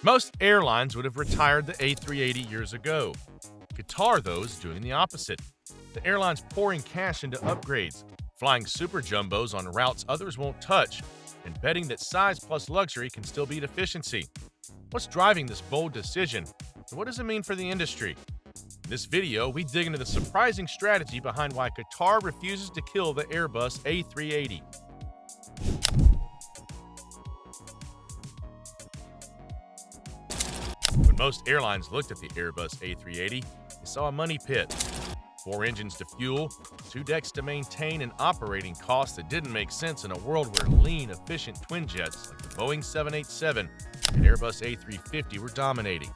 Most airlines would have retired the A380 years ago. Qatar, though, is doing the opposite. The airline's pouring cash into upgrades, flying super jumbos on routes others won't touch, and betting that size plus luxury can still beat efficiency. What's driving this bold decision, and what does it mean for the industry? In this video, we dig into the surprising strategy behind why Qatar refuses to kill the Airbus A380. When most airlines looked at the Airbus A380, they saw a money pit. 4 engines to fuel, 2 decks to maintain, and operating costs that didn't make sense in a world where lean, efficient twin jets like the Boeing 787 and Airbus A350 were dominating.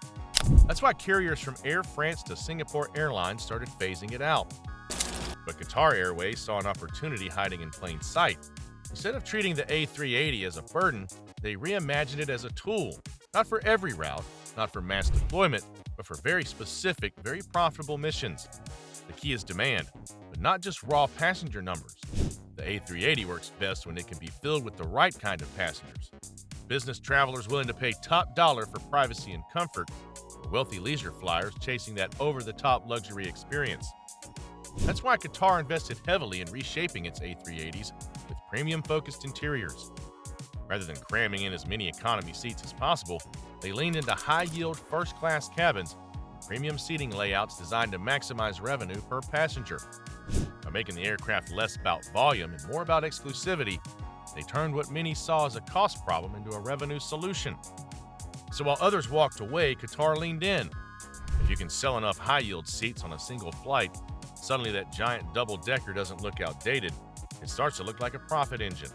That's why carriers from Air France to Singapore Airlines started phasing it out. But Qatar Airways saw an opportunity hiding in plain sight. Instead of treating the A380 as a burden, they reimagined it as a tool, not for every route, not for mass deployment, but for very specific, very profitable missions. The key is demand, but not just raw passenger numbers. The A380 works best when it can be filled with the right kind of passengers. Business travelers willing to pay top dollar for privacy and comfort, or wealthy leisure flyers chasing that over-the-top luxury experience. That's why Qatar invested heavily in reshaping its A380s with premium-focused interiors. Rather than cramming in as many economy seats as possible, they leaned into high-yield first-class cabins and premium seating layouts designed to maximize revenue per passenger. By making the aircraft less about volume and more about exclusivity, they turned what many saw as a cost problem into a revenue solution. So while others walked away, Qatar leaned in. If you can sell enough high-yield seats on a single flight, suddenly that giant double-decker doesn't look outdated. It starts to look like a profit engine.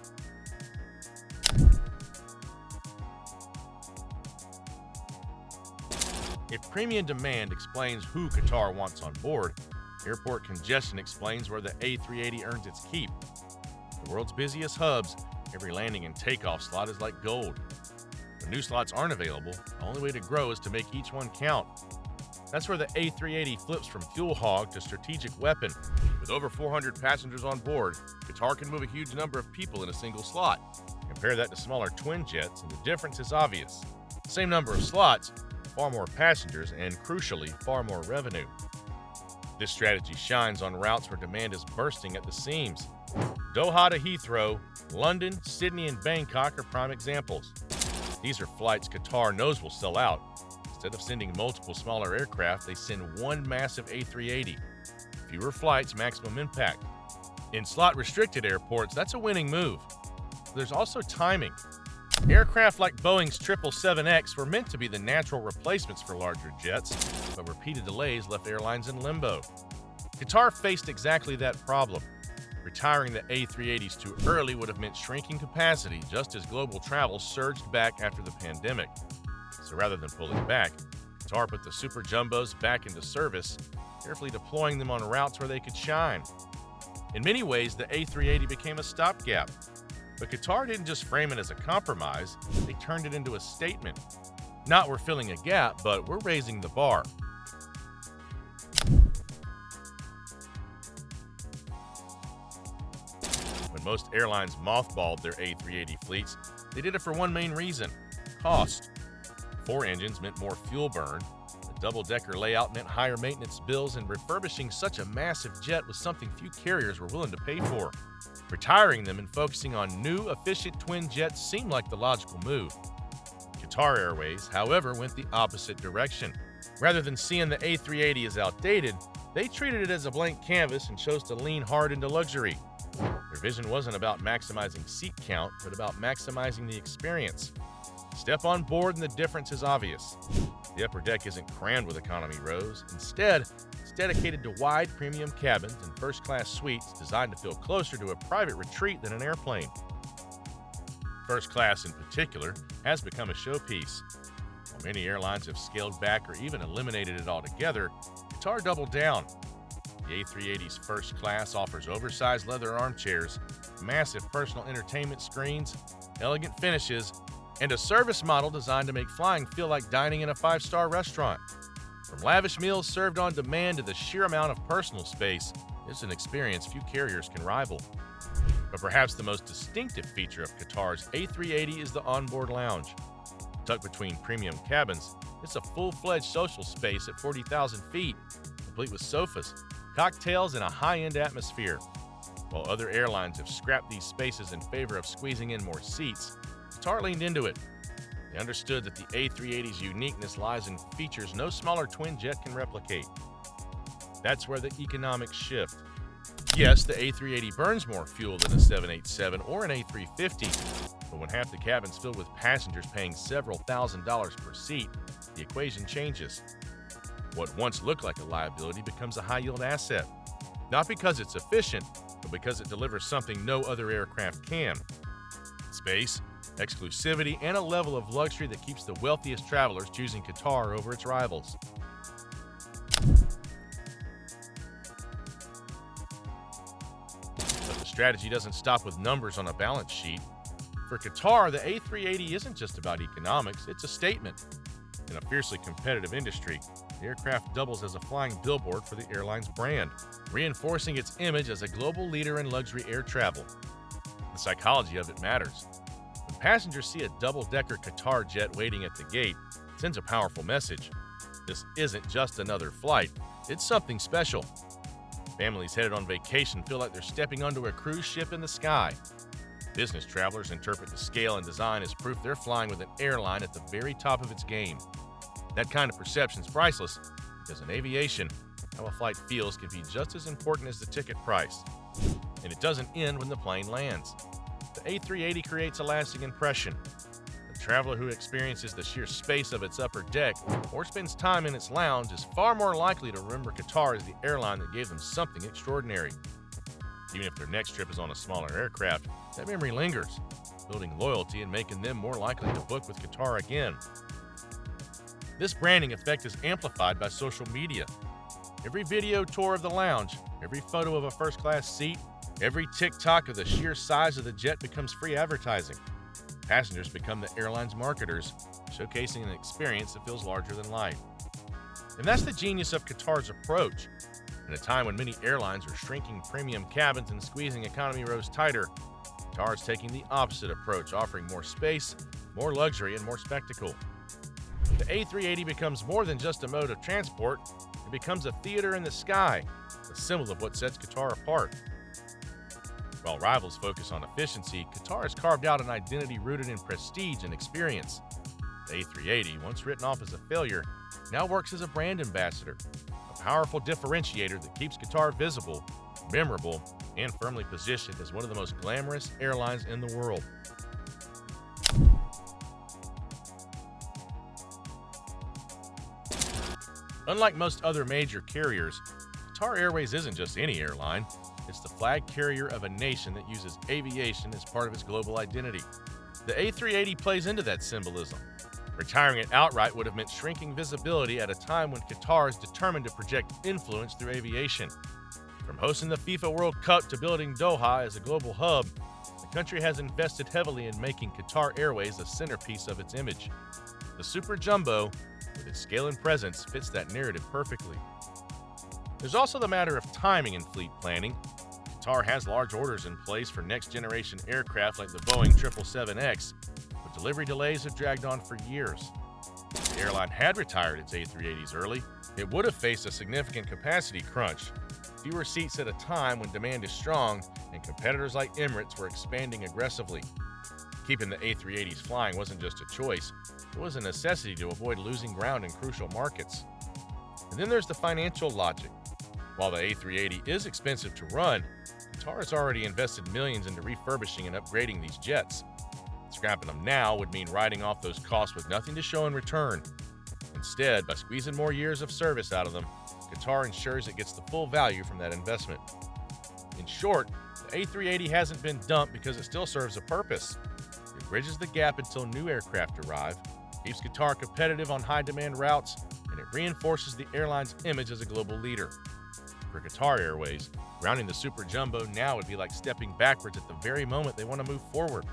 If premium demand explains who Qatar wants on board, airport congestion explains where the A380 earns its keep. The world's busiest hubs, every landing and takeoff slot is like gold. When new slots aren't available, the only way to grow is to make each one count. That's where the A380 flips from fuel hog to strategic weapon. With over 400 passengers on board, Qatar can move a huge number of people in a single slot. Compare that to smaller twin jets, and the difference is obvious. Same number of slots, far more passengers, and crucially, far more revenue. This strategy shines on routes where demand is bursting at the seams. Doha to Heathrow, London, Sydney, and Bangkok are prime examples. These are flights Qatar knows will sell out. Instead of sending multiple smaller aircraft, they send one massive A380. Fewer flights, maximum impact. In slot-restricted airports, that's a winning move. There's also timing. Aircraft like Boeing's 777X were meant to be the natural replacements for larger jets, but repeated delays left airlines in limbo. Qatar faced exactly that problem. Retiring the A380s too early would have meant shrinking capacity just as global travel surged back after the pandemic. So rather than pulling back, Qatar put the super jumbos back into service, carefully deploying them on routes where they could shine. In many ways, the A380 became a stopgap. But Qatar didn't just frame it as a compromise, they turned it into a statement. Not we're filling a gap, but we're raising the bar. When most airlines mothballed their A380 fleets, they did it for one main reason: cost. 4 engines meant more fuel burn, the double-decker layout meant higher maintenance bills, and refurbishing such a massive jet was something few carriers were willing to pay for. Retiring them and focusing on new, efficient twin jets seemed like the logical move. Qatar Airways, however, went the opposite direction. Rather than seeing the A380 as outdated, they treated it as a blank canvas and chose to lean hard into luxury. Their vision wasn't about maximizing seat count, but about maximizing the experience. Step on board and the difference is obvious. The upper deck isn't crammed with economy rows. Instead, it's dedicated to wide premium cabins and first-class suites designed to feel closer to a private retreat than an airplane. First class in particular has become a showpiece. While many airlines have scaled back or even eliminated it altogether, Qatar doubled down. The A380's first class offers oversized leather armchairs, massive personal entertainment screens, elegant finishes, and a service model designed to make flying feel like dining in a 5-star restaurant. From lavish meals served on demand to the sheer amount of personal space, it's an experience few carriers can rival. But perhaps the most distinctive feature of Qatar's A380 is the onboard lounge. Tucked between premium cabins, it's a full-fledged social space at 40,000 feet, complete with sofas, cocktails, and a high-end atmosphere. While other airlines have scrapped these spaces in favor of squeezing in more seats, Qatar leaned into it. They understood that the A380's uniqueness lies in features no smaller twin jet can replicate. That's where the economics shift. Yes, the A380 burns more fuel than a 787 or an A350, but when half the cabin's filled with passengers paying several $1,000s per seat, the equation changes. What once looked like a liability becomes a high-yield asset. Not because it's efficient, but because it delivers something no other aircraft can. Space, exclusivity, and a level of luxury that keeps the wealthiest travelers choosing Qatar over its rivals. But the strategy doesn't stop with numbers on a balance sheet. For Qatar, the A380 isn't just about economics, it's a statement. In a fiercely competitive industry, the aircraft doubles as a flying billboard for the airline's brand, reinforcing its image as a global leader in luxury air travel. The psychology of it matters. When passengers see a double-decker Qatar jet waiting at the gate, it sends a powerful message. This isn't just another flight, it's something special. Families headed on vacation feel like they're stepping onto a cruise ship in the sky. Business travelers interpret the scale and design as proof they're flying with an airline at the very top of its game. That kind of perception is priceless, because in aviation, how a flight feels can be just as important as the ticket price. And it doesn't end when the plane lands. The A380 creates a lasting impression. A traveler who experiences the sheer space of its upper deck or spends time in its lounge is far more likely to remember Qatar as the airline that gave them something extraordinary. Even if their next trip is on a smaller aircraft, that memory lingers, building loyalty and making them more likely to book with Qatar again. This branding effect is amplified by social media. Every video tour of the lounge, every photo of a first-class seat, every TikTok of the sheer size of the jet becomes free advertising. Passengers become the airline's marketers, showcasing an experience that feels larger than life. And that's the genius of Qatar's approach. In a time when many airlines are shrinking premium cabins and squeezing economy rows tighter, Qatar is taking the opposite approach, offering more space, more luxury, and more spectacle. The A380 becomes more than just a mode of transport, it becomes a theater in the sky, a symbol of what sets Qatar apart. While rivals focus on efficiency, Qatar has carved out an identity rooted in prestige and experience. The A380, once written off as a failure, now works as a brand ambassador, a powerful differentiator that keeps Qatar visible, memorable, and firmly positioned as one of the most glamorous airlines in the world. Unlike most other major carriers, Qatar Airways isn't just any airline. It's the flag carrier of a nation that uses aviation as part of its global identity. The A380 plays into that symbolism. Retiring it outright would have meant shrinking visibility at a time when Qatar is determined to project influence through aviation. From hosting the FIFA World Cup to building Doha as a global hub, the country has invested heavily in making Qatar Airways a centerpiece of its image. The Super Jumbo, with its scale and presence, fits that narrative perfectly. There's also the matter of timing in fleet planning. Qatar has large orders in place for next-generation aircraft like the Boeing 777X, but delivery delays have dragged on for years. If the airline had retired its A380s early, it would have faced a significant capacity crunch. Fewer seats at a time when demand is strong and competitors like Emirates were expanding aggressively. Keeping the A380s flying wasn't just a choice, it was a necessity to avoid losing ground in crucial markets. And then there's the financial logic. While the A380 is expensive to run, Qatar has already invested millions into refurbishing and upgrading these jets. Scrapping them now would mean writing off those costs with nothing to show in return. Instead, by squeezing more years of service out of them, Qatar ensures it gets the full value from that investment. In short, the A380 hasn't been dumped because it still serves a purpose. It bridges the gap until new aircraft arrive, keeps Qatar competitive on high-demand routes, and it reinforces the airline's image as a global leader. For Qatar Airways, grounding the Super Jumbo now would be like stepping backwards at the very moment they want to move forward.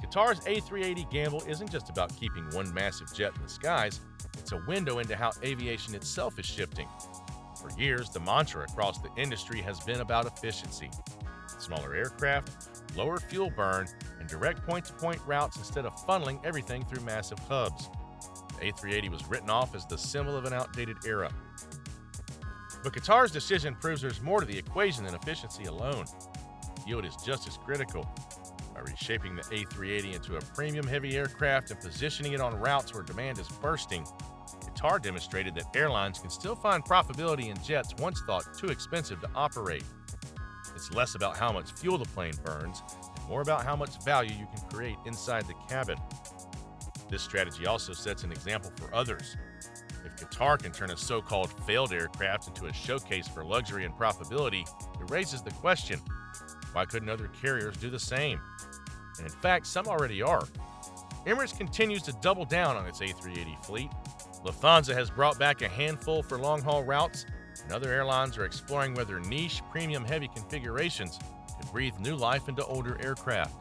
Qatar's A380 gamble isn't just about keeping one massive jet in the skies, it's a window into how aviation itself is shifting. For years, the mantra across the industry has been about efficiency. smaller aircraft, lower fuel burn, and direct point-to-point routes instead of funneling everything through massive hubs. The A380 was written off as the symbol of an outdated era. But Qatar's decision proves there's more to the equation than efficiency alone. Yield is just as critical. By reshaping the A380 into a premium heavy aircraft and positioning it on routes where demand is bursting, Qatar demonstrated that airlines can still find profitability in jets once thought too expensive to operate. It's less about how much fuel the plane burns and more about how much value you can create inside the cabin. This strategy also sets an example for others. If Qatar can turn a so-called failed aircraft into a showcase for luxury and profitability, it raises the question, why couldn't other carriers do the same? And in fact, some already are. Emirates continues to double down on its A380 fleet. Lufthansa has brought back a handful for long-haul routes, and other airlines are exploring whether niche, premium-heavy configurations could breathe new life into older aircraft.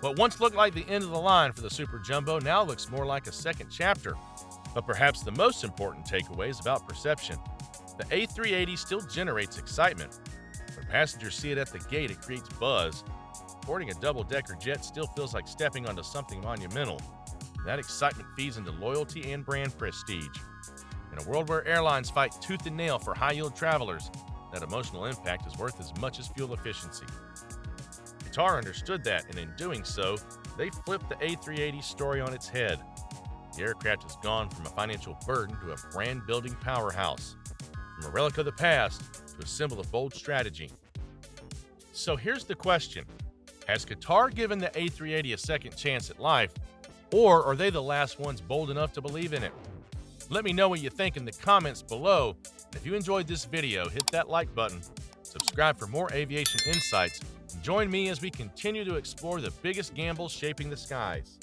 What once looked like the end of the line for the Super Jumbo now looks more like a second chapter. But perhaps the most important takeaway is about perception. The A380 still generates excitement. When passengers see it at the gate, it creates buzz. Boarding a double-decker jet still feels like stepping onto something monumental. That excitement feeds into loyalty and brand prestige. In a world where airlines fight tooth and nail for high-yield travelers, that emotional impact is worth as much as fuel efficiency. Qatar understood that, and in doing so, they flipped the A380 story on its head. The aircraft has gone from a financial burden to a brand-building powerhouse, from a relic of the past to a symbol of bold strategy. So here's the question. Has Qatar given the A380 a second chance at life, or are they the last ones bold enough to believe in it? Let me know what you think in the comments below. If you enjoyed this video, hit that like button, subscribe for more aviation insights, and join me as we continue to explore the biggest gambles shaping the skies.